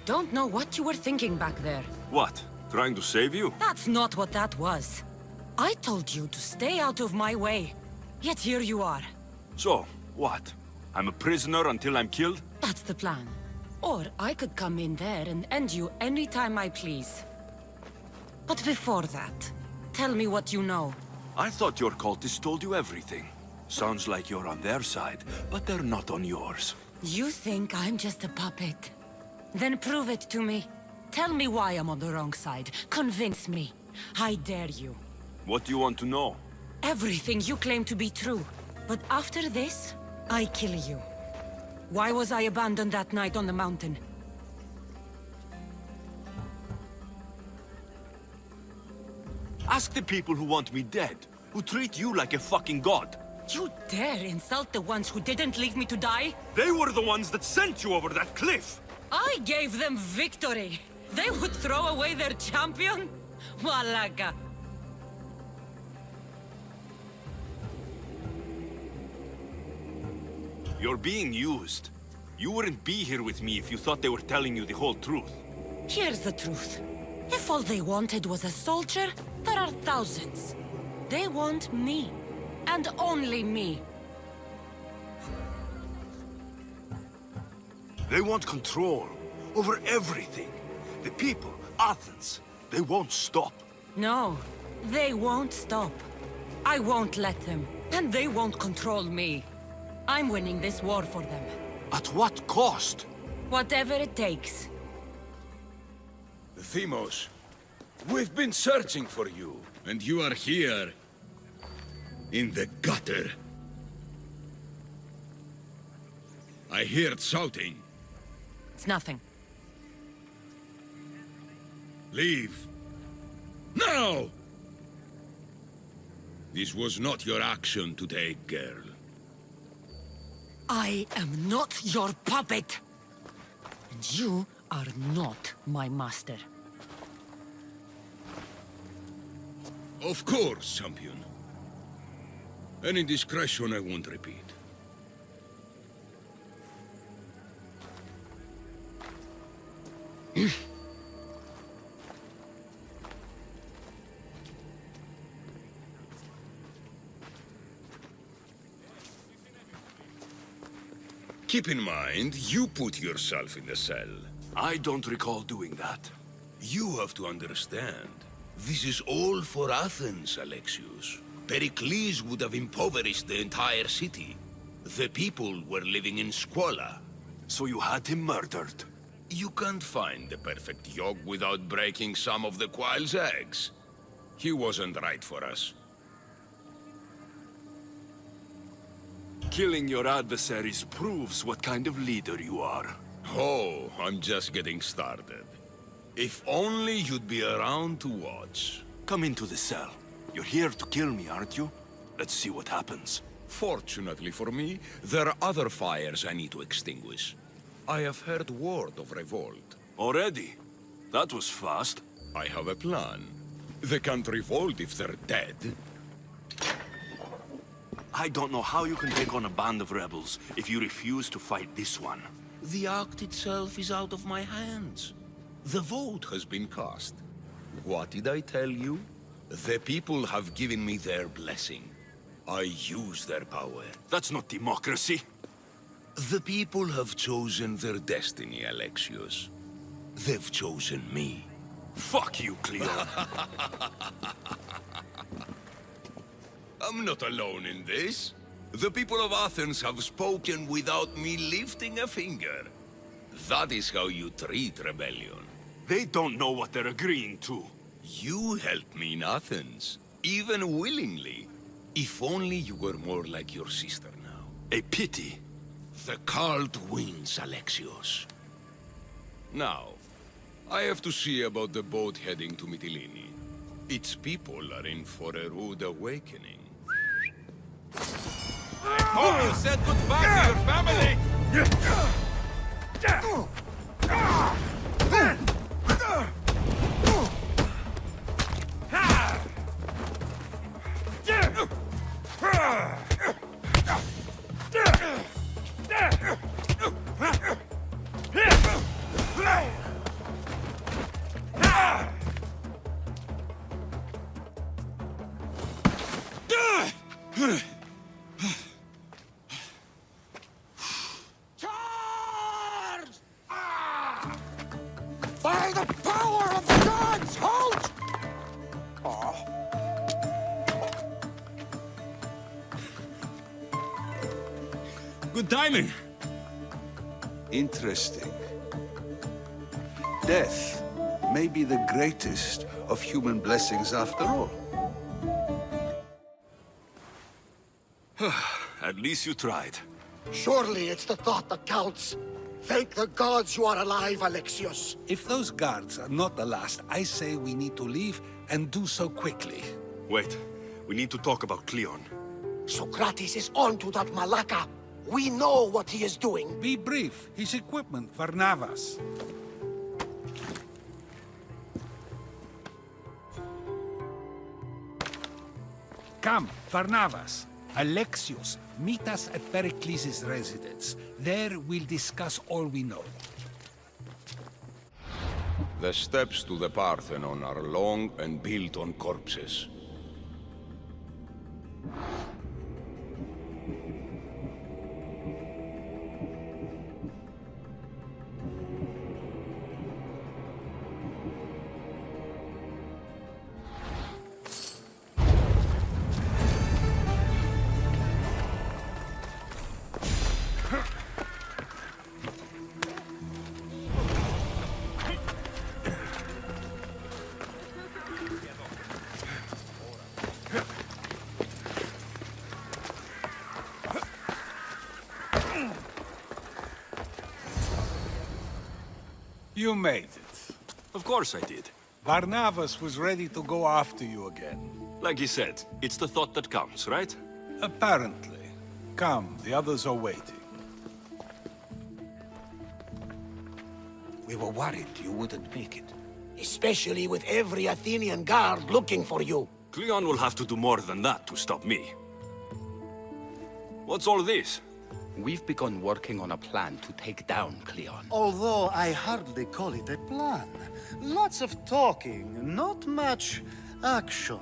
I don't know what you were thinking back there. What? Trying to save you? That's not what that was. I told you to stay out of my way. Yet here you are. So, what? I'm a prisoner until I'm killed? That's the plan. Or I could come in there and end you anytime I please. But before that, tell me what you know. I thought your cultists told you everything. Sounds like you're on their side, but they're not on yours. You think I'm just a puppet? Then prove it to me. Tell me why I'm on the wrong side. Convince me. I dare you. What do you want to know? Everything you claim to be true. But after this, I kill you. Why was I abandoned that night on the mountain? Ask the people who want me dead, who treat you like a fucking god. You dare insult the ones who didn't leave me to die? They were the ones that sent you over that cliff! I gave them victory. They would throw away their champion? Malaga. You're being used. You wouldn't be here with me if you thought they were telling you the whole truth. Here's the truth. If all they wanted was a soldier, there are thousands. They want me. And only me. They want control over everything. The people, Athens, they won't stop. No, they won't stop. I won't let them. And they won't control me. I'm winning this war for them. At what cost? Whatever it takes. Themos, we've been searching for you, and you are here. In the gutter. I heard shouting. It's nothing. Leave. Now! This was not your action to take, girl. I am not your puppet. And you are not my master. Of course, champion. Any indiscretion I won't repeat. Keep in mind, you put yourself in the cell. I don't recall doing that. You have to understand. This is all for Athens, Alexios. Pericles would have impoverished the entire city. The people were living in squalor. So you had him murdered? You can't find the perfect yolk without breaking some of the quail's eggs. He wasn't right for us. Killing your adversaries proves what kind of leader you are. Oh, I'm just getting started. If only you'd be around to watch. Come into the cell. You're here to kill me, aren't you? Let's see what happens. Fortunately for me, there are other fires I need to extinguish. I have heard word of revolt. Already? That was fast. I have a plan. They can't revolt if they're dead. I don't know how you can take on a band of rebels if you refuse to fight this one. The act itself is out of my hands. The vote has been cast. What did I tell you? The people have given me their blessing. I use their power. That's not democracy. The people have chosen their destiny, Alexios. They've chosen me. Fuck you, Cleo. I'm not alone in this. The people of Athens have spoken without me lifting a finger. That is how you treat rebellion. They don't know what they're agreeing to. You helped me in Athens, even willingly. If only you were more like your sister now. A pity. The cult wins, Alexios. Now, I have to see about the boat heading to Mytilene. Its people are in for a rude awakening. Oh, you said goodbye to your family! By the power of the gods, halt! Good timing. Interesting. Death may be the greatest of human blessings after all. At least you tried. Surely it's the thought that counts. Thank the gods you are alive, Alexios. If those guards are not the last, I say we need to leave and do so quickly. Wait, we need to talk about Cleon. Socrates is on to that Malaka. We know what he is doing. Be brief. His equipment, Varnavas. Come, Varnavas. Alexios, meet us at Pericles' residence. There we'll discuss all we know. The steps to the Parthenon are long and built on corpses. You made it. Of course I did. Barnabas was ready to go after you again. Like he said, it's the thought that counts, right? Apparently. Come, the others are waiting. We were worried you wouldn't make it. Especially with every Athenian guard looking for you. Cleon will have to do more than that to stop me. What's all this? We've begun working on a plan to take down Cleon. Although I hardly call it a plan. Lots of talking, not much action.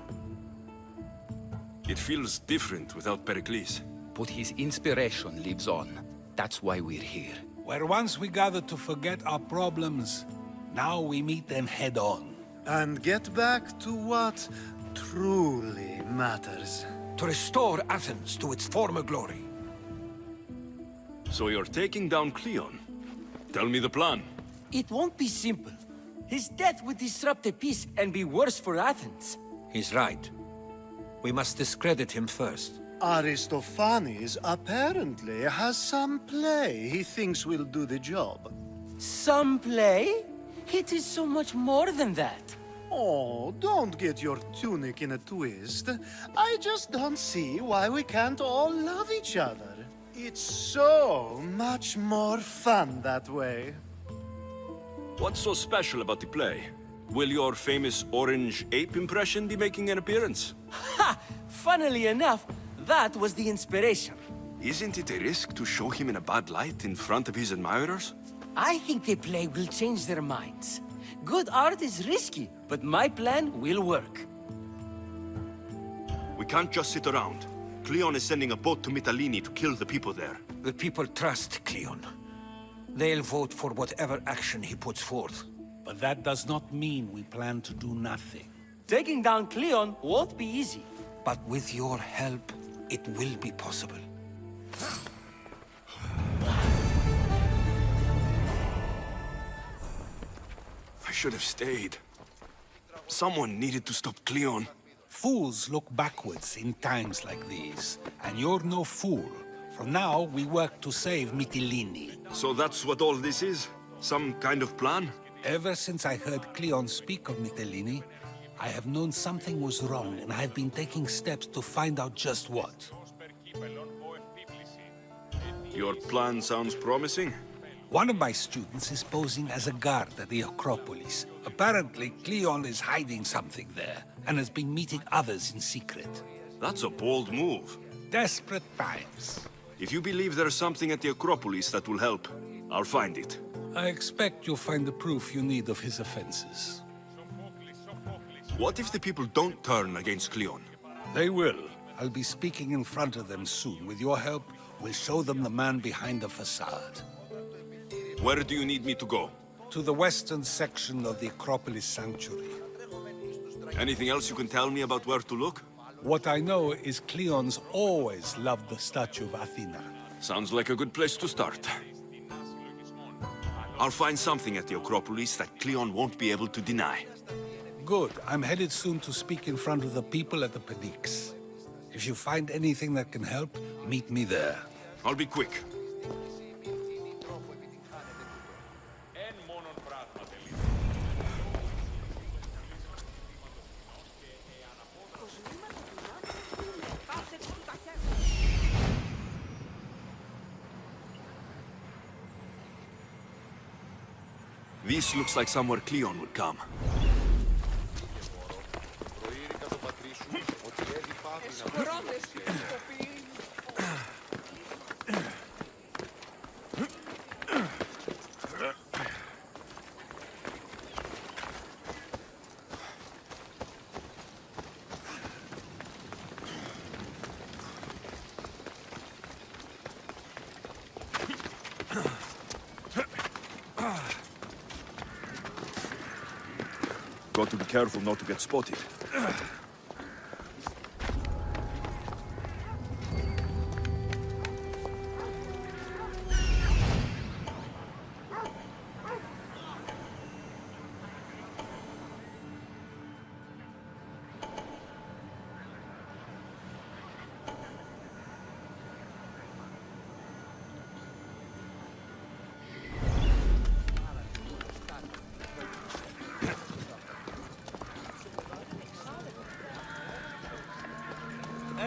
It feels different without Pericles. But his inspiration lives on. That's why we're here. Where once we gathered to forget our problems, now we meet them head on. And get back to what truly matters. To restore Athens to its former glory. So you're taking down Cleon? Tell me the plan. It won't be simple. His death would disrupt the peace and be worse for Athens. He's right. We must discredit him first. Aristophanes apparently has some play he thinks will do the job. Some play? It is so much more than that. Oh, don't get your tunic in a twist. I just don't see why we can't all love each other. It's so much more fun that way. What's so special about the play? Will your famous orange ape impression be making an appearance? Ha! Funnily enough, that was the inspiration. Isn't it a risk to show him in a bad light in front of his admirers? I think the play will change their minds. Good art is risky, but my plan will work. We can't just sit around. Cleon is sending a boat to Mytilene to kill the people there. The people trust Cleon. They'll vote for whatever action he puts forth. But that does not mean we plan to do nothing. Taking down Cleon won't be easy. But with your help, it will be possible. I should have stayed. Someone needed to stop Cleon. Fools look backwards in times like these, and you're no fool. From now, we work to save Mytilene. So that's what all this is? Some kind of plan? Ever since I heard Cleon speak of Mytilene, I have known something was wrong, and I've been taking steps to find out just what. Your plan sounds promising. One of my students is posing as a guard at the Acropolis. Apparently, Cleon is hiding something there, and has been meeting others in secret. That's a bold move. Desperate times. If you believe there's something at the Acropolis that will help, I'll find it. I expect you'll find the proof you need of his offenses. What if the people don't turn against Cleon? They will. I'll be speaking in front of them soon. With your help, we'll show them the man behind the facade. Where do you need me to go? To the western section of the Acropolis Sanctuary. Anything else you can tell me about where to look? What I know is Cleon's always loved the statue of Athena. Sounds like a good place to start. I'll find something at the Acropolis that Cleon won't be able to deny. Good. I'm headed soon to speak in front of the people at the Pnyx. If you find anything that can help, meet me there. I'll be quick. This looks like somewhere Cleon would come. Got to be careful not to get spotted.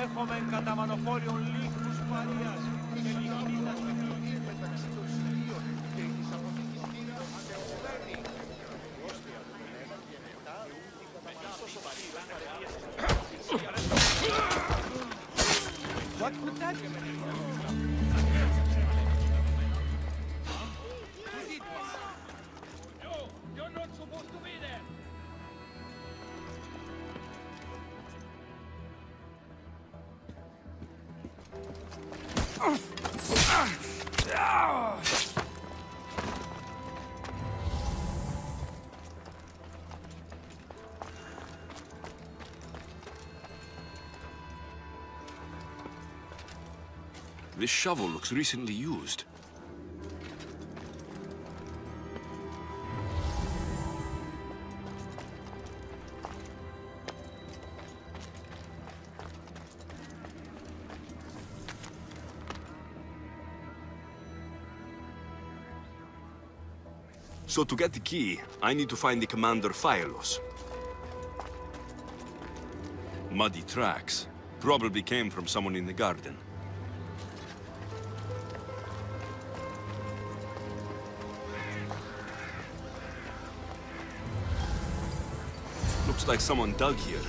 Έχομεν κατά μανοφόριον λύκους Μαρίας και λυκνίτας παιχνίδι μεταξύ των συλλίων και της αποδικητήρας αντεχουμένη. What would that be? You're not supposed to be there. This shovel looks recently used. So to get the key, I need to find the commander Phylos. Muddy tracks. Probably came from someone in the garden. Looks like someone dug here.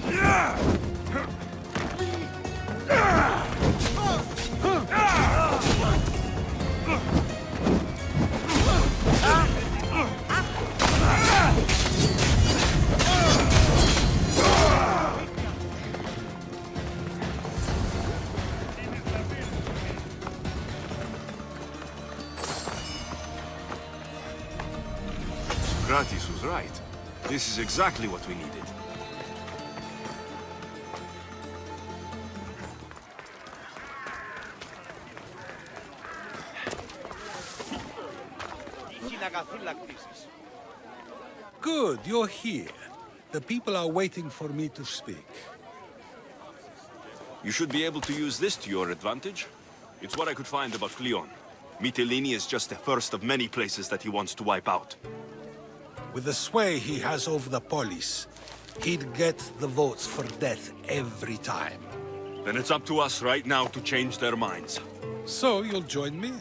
Yeah! Socrates was right. This is exactly what we needed. Good, you're here. The people are waiting for me to speak. You should be able to use this to your advantage. It's what I could find about Cleon. Mytilene is just the first of many places that he wants to wipe out. With the sway he has over the polis, he'd get the votes for death every time. Then it's up to us right now to change their minds. So you'll join me?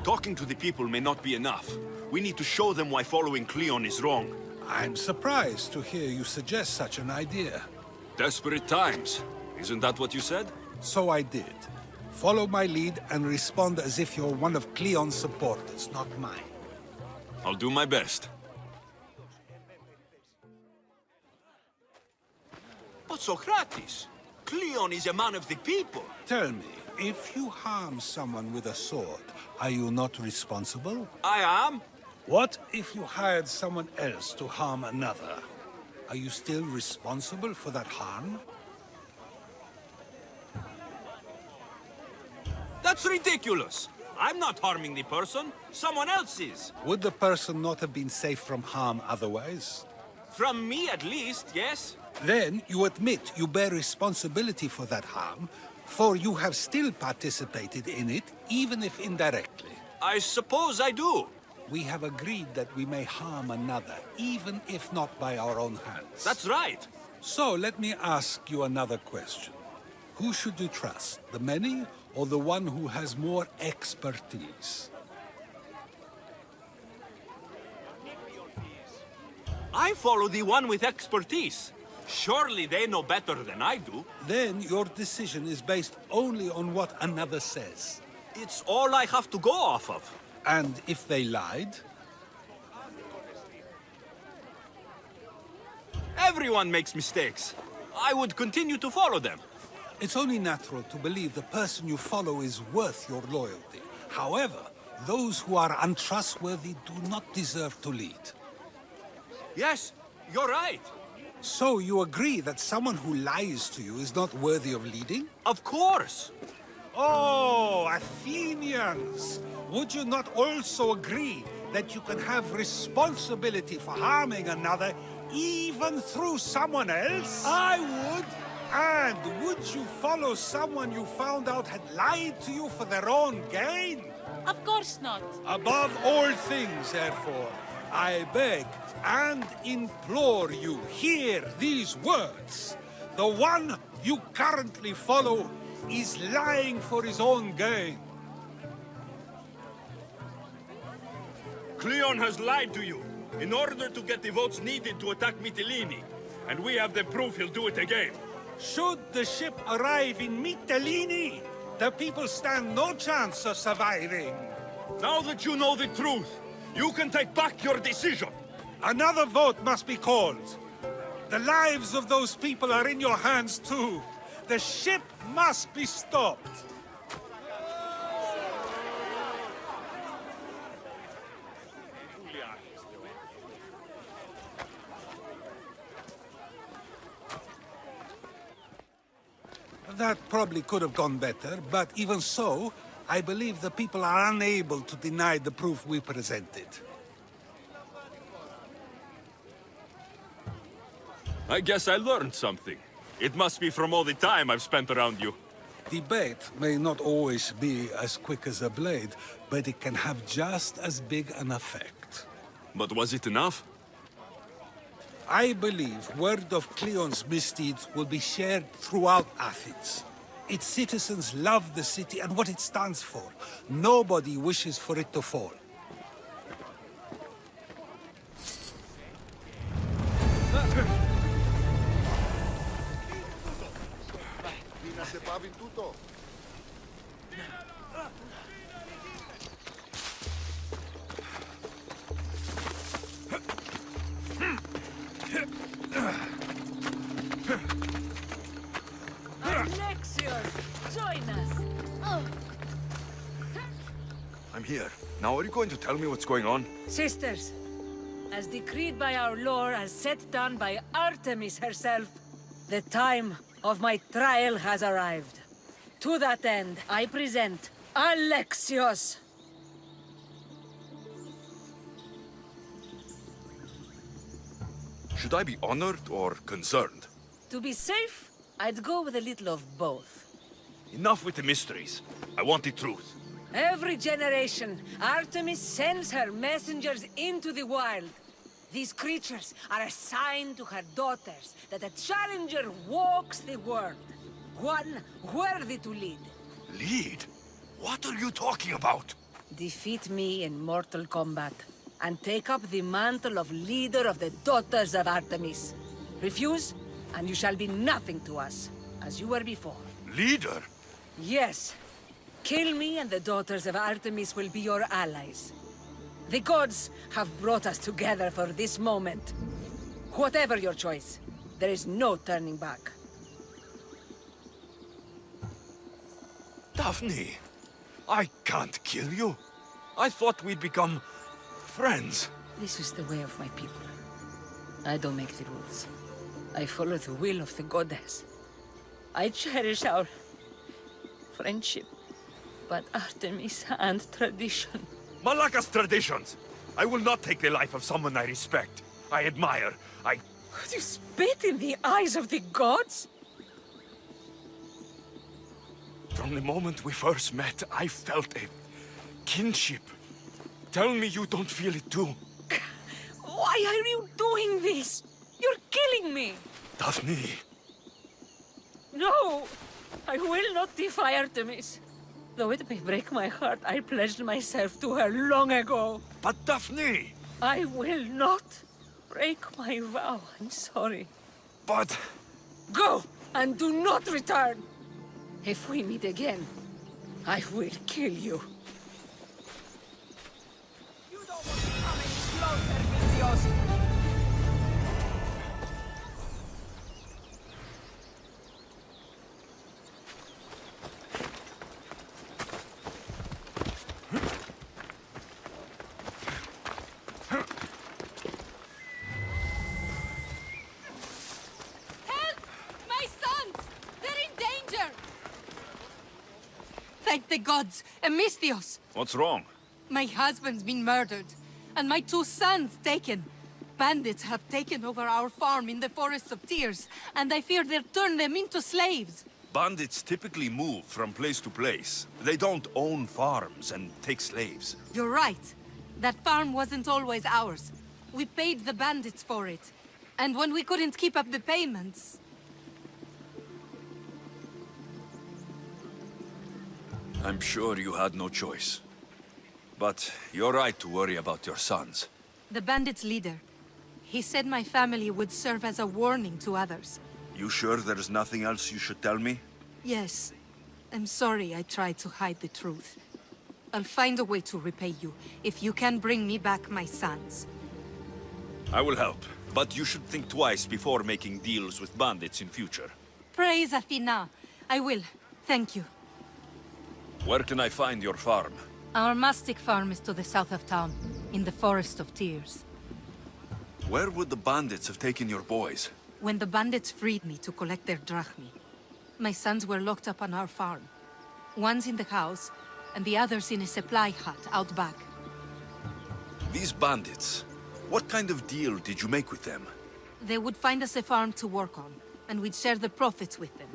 Talking to the people may not be enough. We need to show them why following Cleon is wrong. I'm surprised to hear you suggest such an idea. Desperate times. Isn't that what you said? So I did. Follow my lead and respond as if you're one of Cleon's supporters, not mine. I'll do my best. But Socrates, Cleon is a man of the people. Tell me, if you harm someone with a sword, are you not responsible? I am. What if you hired someone else to harm another? Are you still responsible for that harm? That's ridiculous. I'm not harming the person. Someone else is. Would the person not have been safe from harm otherwise? From me, at least, yes? Then you admit you bear responsibility for that harm, for you have still participated in it, even if indirectly. I suppose I do. We have agreed that we may harm another, even if not by our own hands. That's right. So let me ask you another question. Who should you trust, the many or the one who has more expertise? I follow the one with expertise. Surely they know better than I do. Then your decision is based only on what another says. It's all I have to go off of. And if they lied? Everyone makes mistakes. I would continue to follow them. It's only natural to believe the person you follow is worth your loyalty. However, those who are untrustworthy do not deserve to lead. Yes, you're right. So you agree that someone who lies to you is not worthy of leading? Of course. Oh, Athenians! Would you not also agree that you can have responsibility for harming another even through someone else? I would. And would you follow someone you found out had lied to you for their own gain? Of course not. Above all things, therefore, I beg and implore you, hear these words. The one you currently follow is lying for his own gain. Cleon has lied to you in order to get the votes needed to attack Mytilene. And we have the proof he'll do it again. Should the ship arrive in Mytilene, the people stand no chance of surviving. Now that you know the truth, you can take back your decision. Another vote must be called. The lives of those people are in your hands too. The ship must be stopped. That probably could have gone better, but even so, I believe the people are unable to deny the proof we presented. I guess I learned something. It must be from all the time I've spent around you. Debate may not always be as quick as a blade, but it can have just as big an effect. But was it enough? I believe word of Cleon's misdeeds will be shared throughout Athens. Its citizens love the city and what it stands for. Nobody wishes for it to fall. Alexios, join us. I'm here. Now, are you going to tell me what's going on? Sisters, as decreed by our lore, as set down by Artemis herself, the time of my trial has arrived. To that end, I present Alexios. Should I be honored or concerned? To be safe, I'd go with a little of both. Enough with the mysteries. I want the truth. Every generation, Artemis sends her messengers into the wild. These creatures are assigned to her daughters, that a challenger walks the world. One worthy to lead. Lead? What are you talking about? Defeat me in mortal combat, and take up the mantle of leader of the daughters of Artemis. Refuse, and you shall be nothing to us, as you were before. Leader? Yes. Kill me and the daughters of Artemis will be your allies. The gods have brought us together for this moment. Whatever your choice, there is no turning back. Daphne, I can't kill you. I thought we'd become friends. This is the way of my people. I don't make the rules. I follow the will of the goddess. I cherish our friendship, but Artemis and tradition. Malaka's traditions! I will not take the life of someone I respect. I admire. Would you spit in the eyes of the gods? From the moment we first met, I felt a kinship. Tell me you don't feel it too. Why are you doing this? You're killing me! Daphne. No! I will not defy Artemis. Though it may break my heart, I pledged myself to her long ago. But Daphne! I will not break my vow. I'm sorry. But... Go! And do not return! If we meet again, I will kill you. You don't want to come any closer, Vizios. Thank the gods! Emistheos! What's wrong? My husband's been murdered, and my 2 sons taken. Bandits have taken over our farm in the Forests of Tears, and I fear they'll turn them into slaves. Bandits typically move from place to place. They don't own farms and take slaves. You're right. That farm wasn't always ours. We paid the bandits for it. And when we couldn't keep up the payments... I'm sure you had no choice. But you're right to worry about your sons. The bandits' leader. He said my family would serve as a warning to others. You sure there's nothing else you should tell me? Yes. I'm sorry I tried to hide the truth. I'll find a way to repay you, if you can bring me back my sons. I will help, but you should think twice before making deals with bandits in future. Praise Athena. I will. Thank you. Where can I find your farm? Our mastic farm is to the south of town, in the Forest of Tears. Where would the bandits have taken your boys? When the bandits freed me to collect their drachmi, my sons were locked up on our farm. One's in the house, and the other's in a supply hut out back. These bandits, what kind of deal did you make with them? They would find us a farm to work on, and we'd share the profits with them.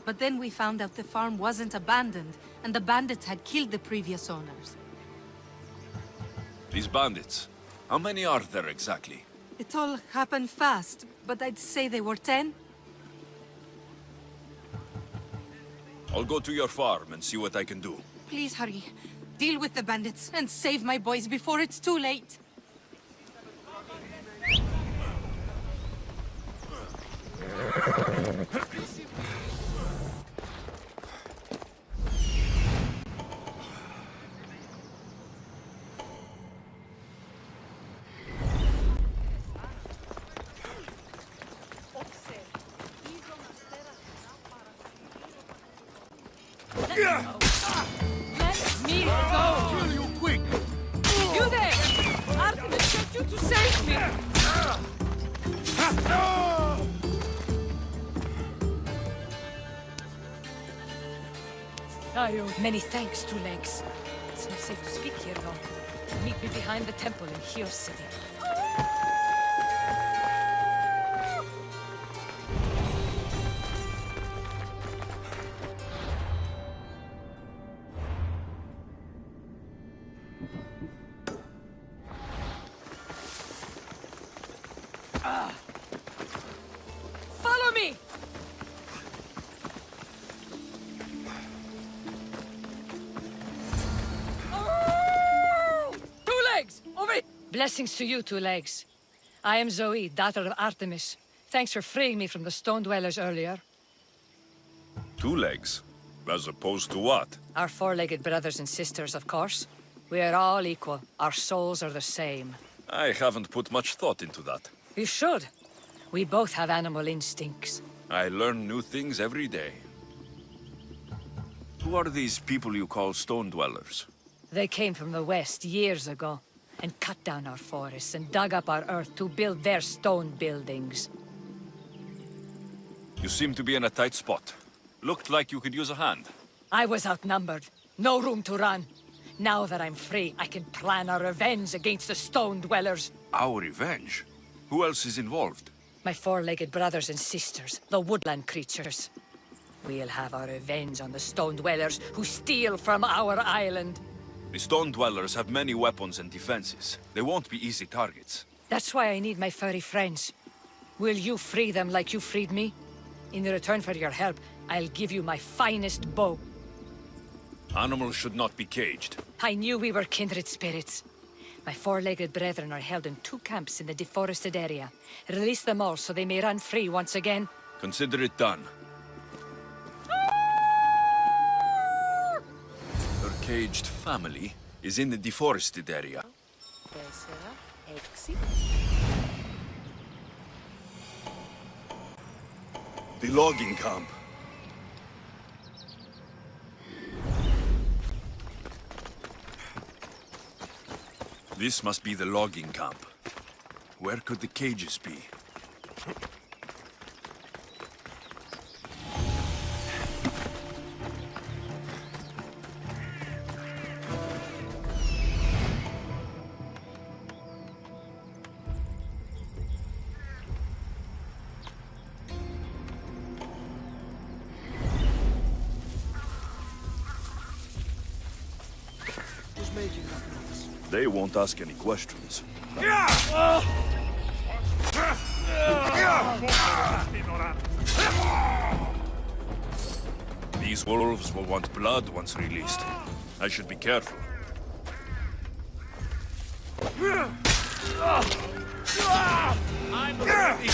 But then we found out the farm wasn't abandoned, and the bandits had killed the previous owners. These bandits, how many are there exactly? It all happened fast, but I'd say they were 10. I'll go to your farm and see what I can do. Please hurry. Deal with the bandits and save my boys before it's too late. Let me go! to save me! I owe many thanks, Two Legs. It's not safe to speak here, though. Meet me behind the temple in Hero City. Follow me! Two Legs! Over here! Blessings to you, Two Legs. I am Zoe, daughter of Artemis. Thanks for freeing me from the stone dwellers earlier. 2 legs? As opposed to what? Our four-legged brothers and sisters, of course. We are all equal. Our souls are the same. I haven't put much thought into that. You should. We both have animal instincts. I learn new things every day. Who are these people you call stone dwellers? They came from the west years ago and cut down our forests and dug up our earth to build their stone buildings. You seem to be in a tight spot. Looked like you could use a hand. I was outnumbered. No room to run. Now that I'm free, I can plan our revenge against the stone dwellers. Our revenge? Who else is involved? My four-legged brothers and sisters, the woodland creatures. We'll have our revenge on the stone dwellers who steal from our island. The stone dwellers have many weapons and defenses. They won't be easy targets. That's why I need my furry friends. Will you free them like you freed me? In return for your help, I'll give you my finest bow. Animals should not be caged. I knew we were kindred spirits. My four-legged brethren are held in 2 camps in the deforested area. Release them all so they may run free once again. Consider it done. Her caged family is in the deforested area. The logging camp. This must be the logging camp. Where could the cages be? They won't ask any questions. These wolves will want blood once released. I should be careful. I'm ready.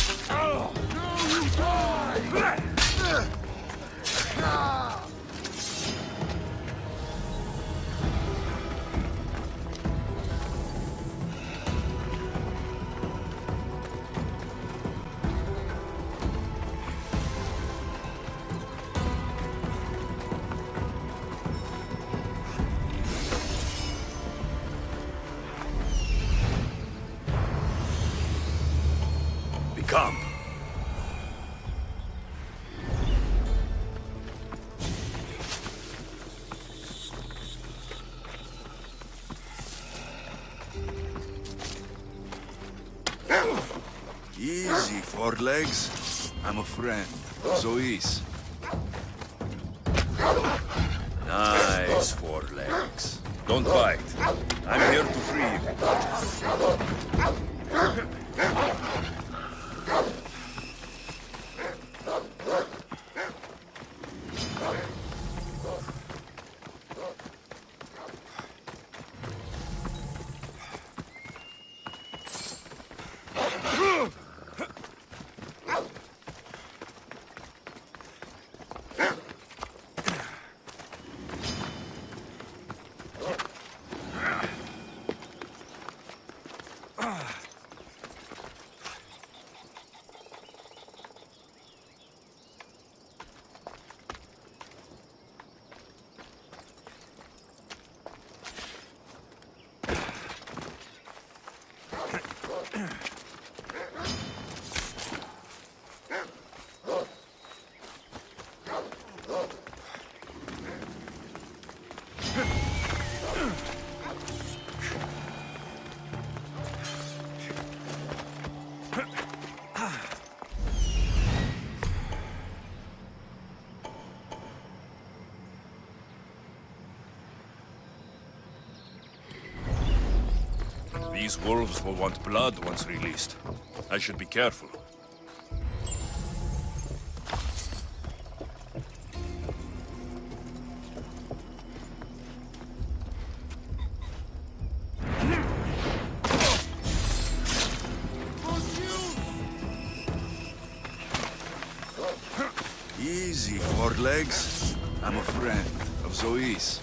Come. Easy, 4 legs. I'm a friend. Zois. Nice, 4 legs. Don't bite. I'm here to free you. These wolves will want blood once released. I should be careful. Easy, four legs. I'm a friend of Zoe's.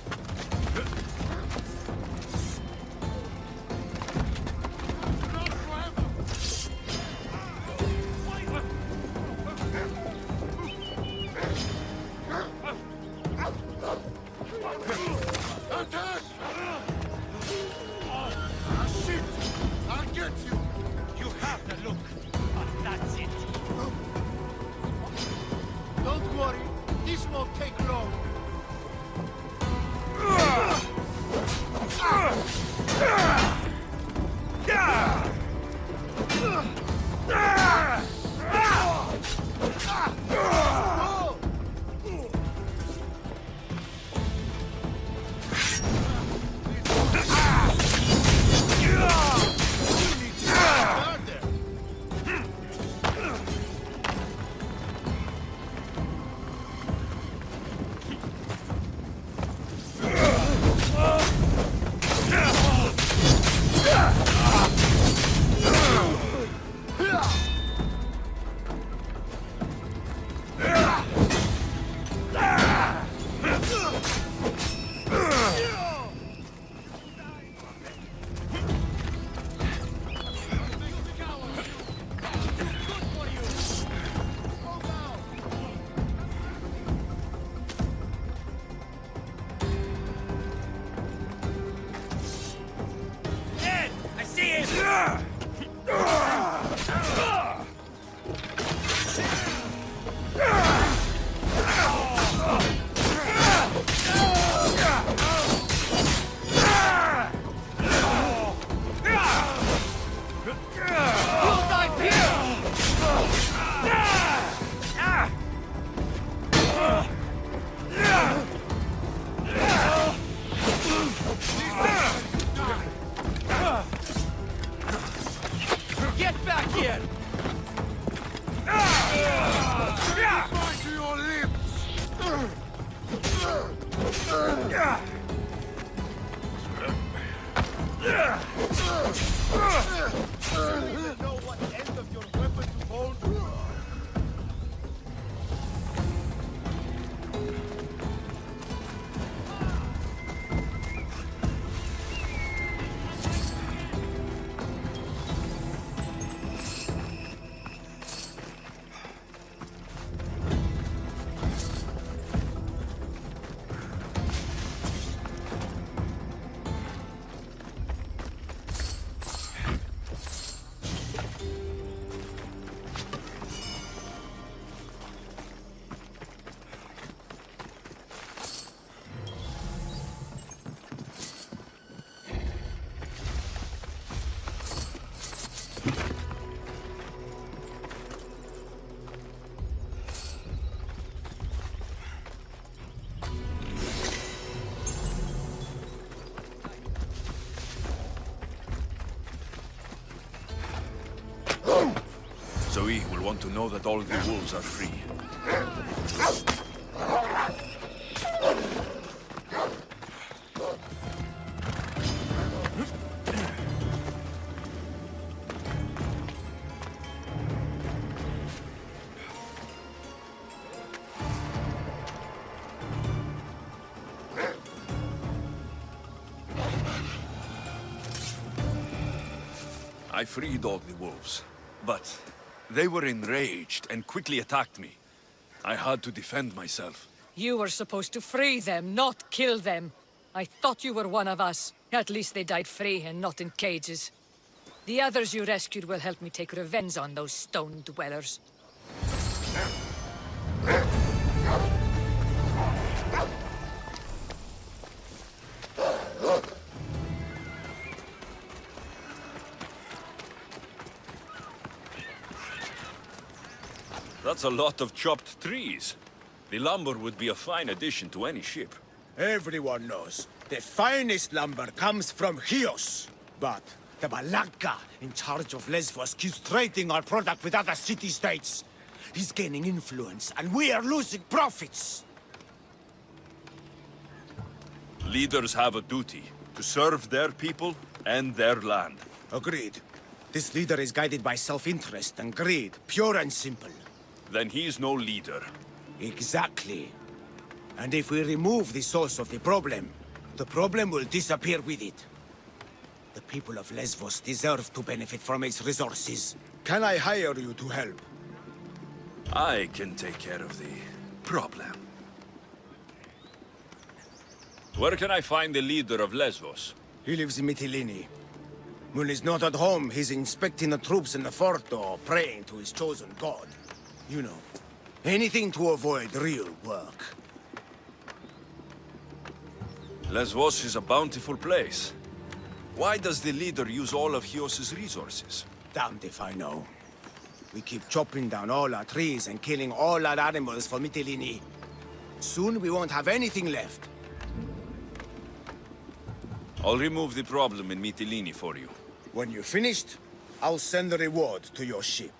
Zoe will want to know that all the wolves are free. I freed all the wolves, but they were enraged and quickly attacked me. I had to defend myself. You were supposed to free them, not kill them. I thought you were one of us. At least they died free and not in cages. The others you rescued will help me take revenge on those stone dwellers. That's a lot of chopped trees. The lumber would be a fine addition to any ship. Everyone knows the finest lumber comes from Chios. But The Malaka in charge of Lesbos keeps trading our product with other city-states. He's gaining influence, and we are losing profits. Leaders have a duty to serve their people and their land. Agreed. This leader is guided by self-interest and greed, pure and simple. Then he's no leader. Exactly. And if we remove the source of the problem will disappear with it. The people of Lesbos deserve to benefit from its resources. Can I hire you to help? I can take care of the problem. Where can I find the leader of Lesbos? He lives in Mytilene. When he's not at home, he's inspecting the troops in the fort or praying to his chosen god. You know, anything to avoid real work. Lesbos is a bountiful place. Why does the leader use all of Chios's resources? Damned if I know. We keep chopping down all our trees and killing all our animals for Mytilene. Soon we won't have anything left. I'll remove the problem in Mytilene for you. When you're finished, I'll send the reward to your ship.